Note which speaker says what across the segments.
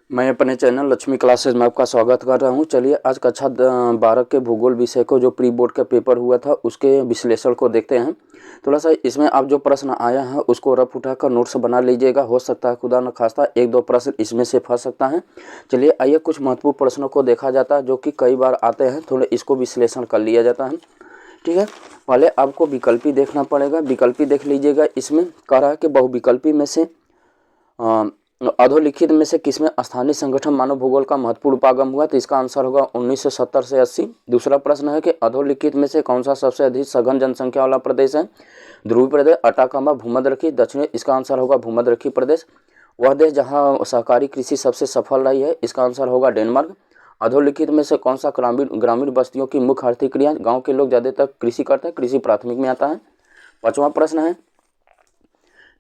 Speaker 1: मैं अपने channel Lakshmi classes में आपका स्वागत कर रहा हूं। चलिए आज कक्षा 12 के भूगोल विषय को जो प्री बोर्ड का पेपर हुआ था उसके विश्लेषण को देखते हैं। थोड़ा सा इसमें आप जो प्रश्न आया है उसको रफ उठाकर नोट्स बना लीजिएगा। हो सकता है खुदा न खास्ता एक दो प्रश्न इसमें से फंस सकता है। चलिए आइए कुछ महत्वपूर्ण प्रश्नों को देखा जाता है जो कि कई बार आते हैं, थोड़े इसको विश्लेषण कर लिया जाता है। ठीक है, पहले आपको विकल्पी देखना पड़ेगा। विकल्पी देख लीजिएगा। इसमें कह रहा है कि बहुविकल्पी में से अधोलिखित में से किसमें स्थानीय संगठन मानव भूगोल का महत्वपूर्ण उपागम हुआ, तो इसका आंसर होगा 1970 से 80। दूसरा प्रश्न है कि अधोलिखित में से कौन सा सबसे अधिक सघन जनसंख्या वाला प्रदेश है, ध्रुवीय प्रदेश, अटाकामा, भूमध्यरेखीय, दक्षिणी, इसका आंसर होगा भूमध्यरेखीय प्रदेश। वह देश जहाँ सहकारी कृषि सबसे सफल रही है, इसका आंसर होगा डेनमार्क। अधोलिखित में से कौन सा ग्रामीण बस्तियों की मुख्य आर्थिक क्रिया, गाँव के लोग ज्यादातर कृषि करते हैं, कृषि प्राथमिक में आता है। पांचवा प्रश्न है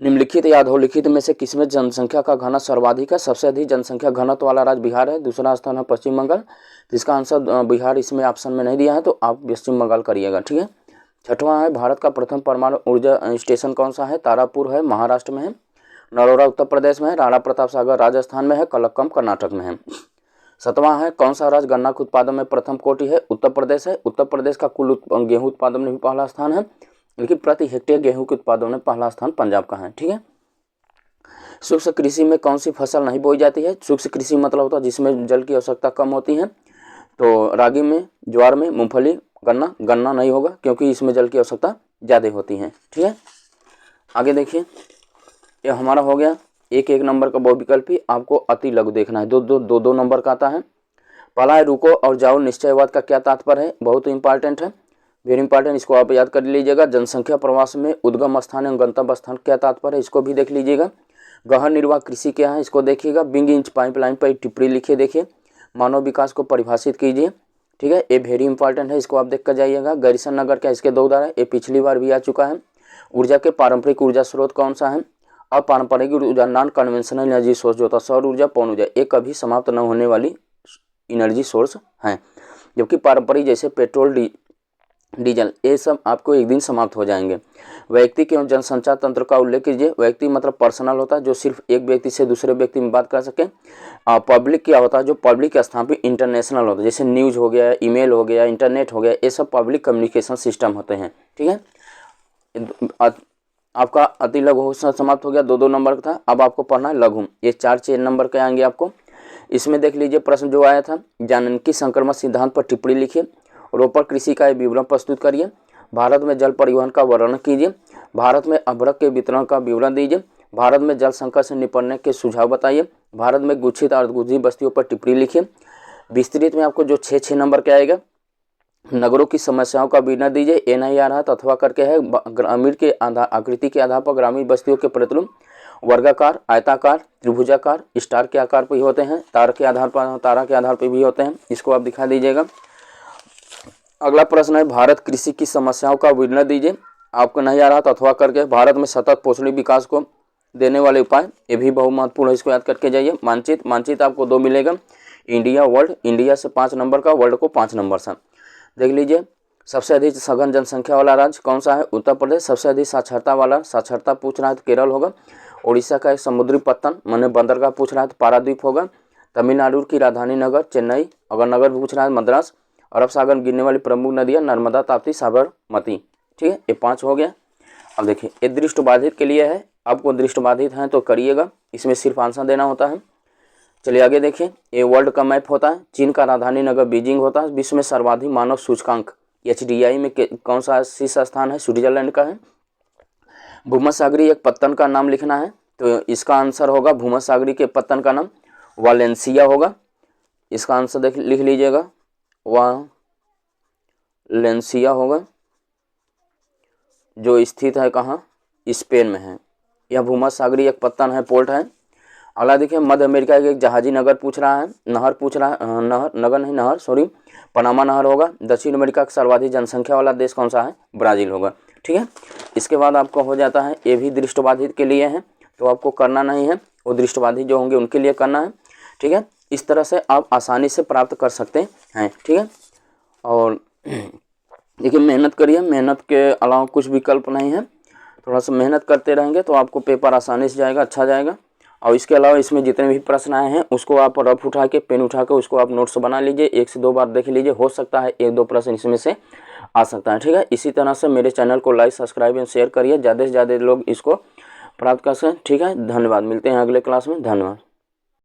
Speaker 1: निम्नलिखित या अधोलिखित में से किसमें जनसंख्या का घनत्व सर्वाधिक है, सबसे अधिक जनसंख्या घनत्व वाला राज्य बिहार है, दूसरा स्थान है पश्चिम बंगाल। तो इसका आंसर बिहार इसमें ऑप्शन में नहीं दिया है, तो आप पश्चिम बंगाल करिएगा। ठीक है। छठवां है भारत का प्रथम परमाणु ऊर्जा स्टेशन कौन सा है, तारापुर है, महाराष्ट्र में है, नरोरा उत्तर प्रदेश में है, राणा प्रताप सागर राजस्थान में है, कलक्कम कर्नाटक में है। सातवां है कौन सा राज्य गन्ना के उत्पादन में प्रथम कोटि है, उत्तर प्रदेश है। उत्तर प्रदेश का कुल गेहूं उत्पादन में भी पहला स्थान है, लेकिन प्रति हेक्टेयर गेहूं के उत्पादन में पहला स्थान पंजाब का है। ठीक है। शुष्क कृषि में कौन सी फसल नहीं बोई जाती है, शुष्क कृषि मतलब होता है जिसमें जल की आवश्यकता कम होती है। तो रागी में, ज्वार में, मूंगफली, गन्ना नहीं होगा क्योंकि इसमें जल की आवश्यकता ज़्यादा होती है। ठीक है। आगे देखिए, ये हमारा हो गया एक नंबर का बहुविकल्पी। आपको अति लघु देखना है, दो नंबर का आता है। पहला है रुको और जाओ निश्चयवाद का क्या तात्पर्य है, बहुत इंपॉर्टेंट है, वेरी इंपॉर्टेंट, इसको आप याद कर लीजिएगा। जनसंख्या प्रवास में उद्गम स्थान एवं गंतव्य स्थान क्या तात्पर्य है, इसको भी देख लीजिएगा। गहन निर्वाह कृषि क्या है, इसको देखिएगा। बिग इंच पाइपलाइन पर टिप्पणी लिखिए, देखिए। मानव विकास को परिभाषित कीजिए। ठीक है, ये वेरी इंपॉर्टेंट है, इसको आप देख कर जाइएगा। गैरिसन नगर क्या, इसके दो उदाहरण, ये पिछली बार भी आ चुका है। ऊर्जा के पारंपरिक ऊर्जा स्रोत कौन सा है, अपारंपरिक ऊर्जा नॉन कन्वेंशनल एनर्जी सोर्स जो होता है, सौर ऊर्जा, पवन ऊर्जा, ये कभी समाप्त न होने वाली एनर्जी सोर्स है, जबकि पारंपरिक जैसे पेट्रोल, डीजल, ये सब आपको एक दिन समाप्त हो जाएंगे। वैयक्तिक एवं जनसंचार तंत्र का उल्लेख कीजिए। व्यक्ति मतलब पर्सनल होता है, जो सिर्फ एक व्यक्ति से दूसरे व्यक्ति में बात कर सके। पब्लिक क्या होता है, जो पब्लिक स्थान पे इंटरनेशनल होता है, जैसे न्यूज हो गया, ईमेल हो गया, इंटरनेट हो गया, ये सब पब्लिक कम्युनिकेशन सिस्टम होते हैं। ठीक है। आपका अति लघु समाप्त हो गया, दो नंबर का था। अब आपको पढ़ना है लघु, ये 4-6 नंबर के आएंगे आपको। इसमें देख लीजिए प्रश्न जो आया था, जानकी संक्रमण सिद्धांत पर टिप्पणी लिखिए, रोपड़ कृषि का विवरण प्रस्तुत करिए, भारत में जल परिवहन का वर्णन कीजिए, भारत में अभ्रक के वितरण का विवरण दीजिए, भारत में जल संकट से निपटने के सुझाव बताइए, भारत में गुच्छित अर्धगुच्छित बस्तियों पर टिप्पणी लिखिए। विस्तृत में आपको जो 6 नंबर के आएगा, नगरों की समस्याओं का विवरण दीजिए, ये नहीं आ रहा तो अथवा करके है। ग्रामीण के आकृति के आधार पर ग्रामीण बस्तियों के प्रतिरूप वर्गाकार, आयताकार, त्रिभुजाकार, स्टार के आकार पर भी होते हैं, तारा के आधार पर भी होते हैं, इसको आप दिखा दीजिएगा। अगला प्रश्न है भारत कृषि की समस्याओं का विवरण दीजिए, आपको नहीं आ रहा तो अथवा करके भारत में सतत पोषणीय विकास को देने वाले उपाय, ये भी बहुत महत्वपूर्ण है, इसको याद करके जाइए। मानचित्र आपको 2 मिलेगा, इंडिया वर्ल्ड, इंडिया से 5 नंबर का, वर्ल्ड को 5 नंबर से देख लीजिए। सबसे अधिक सघन जनसंख्या वाला राज्य कौन सा है, उत्तर प्रदेश। सबसे अधिक साक्षरता वाला, साक्षरता पूछ रहा है तो केरल होगा। उड़ीसा का एक समुद्री पत्तन मैंने बंदरगाह पूछ रहा है तो पारादीप होगा। तमिलनाडु की राजधानी नगर चेन्नई, अगर नगर पूछ रहा है मद्रास। अरब सागर गिरने वाली प्रमुख नदियाँ नर्मदा, ताप्ती, साबरमती। ठीक है, ये 5 हो गया। अब देखिए ये दृष्टिबाधित के लिए है, आपको दृष्टिबाधित हैं तो करिएगा, इसमें सिर्फ आंसर देना होता है। चलिए आगे देखिए, ये वर्ल्ड का मैप होता है। चीन का राजधानी नगर बीजिंग होता है। विश्व में सर्वाधिक मानव सूचकांक HDI में कौन सा शीर्ष स्थान है, स्विट्जरलैंड का है। भूमध्यसागरीय एक पत्तन का नाम लिखना है, तो इसका आंसर होगा भूमध्यसागरीय के पत्तन का नाम वालेंसिया होगा। इसका आंसर लिख लीजिएगा, वालेंसिया होगा, जो स्थित है कहाँ, स्पेन में है। यह भूमध्यसागरीय एक पत्तन है, पोर्ट है। अगला देखिए, मध्य अमेरिका के एक जहाजी नगर पूछ रहा है, नहर पूछ रहा है, नहर पनामा नहर होगा। दक्षिण अमेरिका का सर्वाधिक जनसंख्या वाला देश कौन सा है, ब्राजील होगा। ठीक है। इसके बाद आपको हो जाता है, ये भी दृष्टिबाधित के लिए है तो आपको करना नहीं है, वो दृष्टिबाधित जो होंगे उनके लिए करना है। ठीक है, इस तरह से आप आसानी से प्राप्त कर सकते हैं। ठीक है, और देखिए मेहनत करिए, मेहनत के अलावा कुछ विकल्प नहीं है, थोड़ा सा मेहनत करते रहेंगे तो आपको पेपर आसानी से जाएगा, अच्छा जाएगा। और इसके अलावा इसमें जितने भी प्रश्न आए हैं उसको आप रफ उठा के पेन उठा के उसको आप नोट्स बना लीजिए, 1 से 2 बार देख लीजिए, हो सकता है 1-2 प्रश्न इसमें से आ सकता है। ठीक है, इसी तरह से मेरे चैनल को लाइक, सब्सक्राइब एंड शेयर करिए, ज़्यादा से ज़्यादा लोग इसको प्राप्त कर सकें। ठीक है, धन्यवाद। मिलते हैं अगले क्लास में। धन्यवाद।